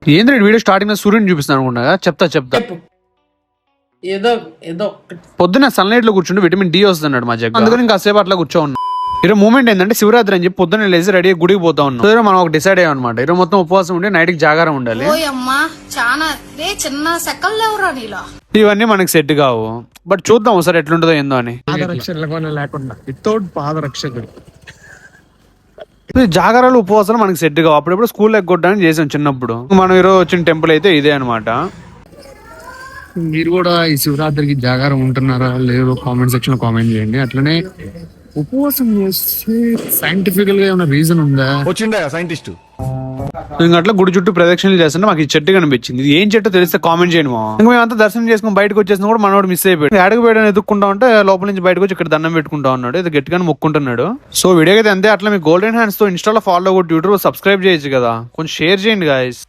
ఏంద్ర video starting లో సూర్యుని చూపిస్తాను అనుకున్నా చెప్తా చెప్పు. ఏదో ఏదో ఒక్కటి. పొద్దున్న సన్లైట్ లో కూర్చుంటే విటమిన్ డి వస్తున్నాడు మా జగ్, అందుకని కాసేపు అట్లా కూర్చో ఉన్నా. ఈరోజు మూమెంట్ ఏంటంటే శివరాత్రి అని చెప్పి పొద్దున్న లేచి రెడీ గుడికి పోతా ఉన్నాం. ఈరోజు మనం ఒక డిసైడ్ అయ్యాం అనమాట. ఈరోజు మొత్తం ఉపవాసం ఉండి నైట్ కి జాగారం ఉండాలి. చిన్న సెకల్ ఎవరా నీలా ఇవన్నీ మనకి సెట్ కావు, బట్ చూద్దాం ఒకసారి ఎట్లుంటుందో ఏందో అని. లేకుండా వితౌట్ పాదరక్షకుడు జాగారాలు ఉపవాసాలు మనకి సెట్ కావు. అప్పుడప్పుడు స్కూల్ ఎగ్గొట్టడానికి చేసాం చిన్నప్పుడు. మనం ఈరోజు వచ్చిన టెంపుల్ అయితే ఇదే అనమాట. మీరు కూడా ఈ శివరాత్రికి జాగారం ఉంటున్నారా లేదో కామెంట్ సెక్షన్ లో కామెంట్ చేయండి. అట్లనే ఉపవాసం చేస్తే సైంటిఫికల్ గా ఏమైనా రీజన్ ఉందా? వచ్చిండా సైంటిస్ట్ ఇంకా అట్లా గుడి చుట్టూ ప్రదక్షిణలు చేస్తుంటే మాకు ఈ చెట్టు కనిపించింది. ఇది ఏం చెట్టు తెలిస్తే కామెంట్ చేయండి. ఇంకా మేమంతా దర్శనం చేసుకుని బయటకు వచ్చేసిన కూడా మనోడు మిస్ అయిపోయాడు. అడుగు పోయడం ఎదుక్కుంటా ఉంటే లోపల నుంచి బయటకు వచ్చి ఇక్కడ దండం పెట్టుకుంటా ఉన్నాడు. ఇది గట్టిగానే మొక్కుంటున్నాడు. సో వీడియో అయితే అంతే. అట్లా మీ గోల్డెన్ హ్యాండ్స్ తో ఇన్స్టాలో ఫాలో కొట్టి యూట్యూబ్ సబ్స్క్రైబ్ చేయొచ్చు కదా, కొంచెం షేర్ చేయండి గాయస్.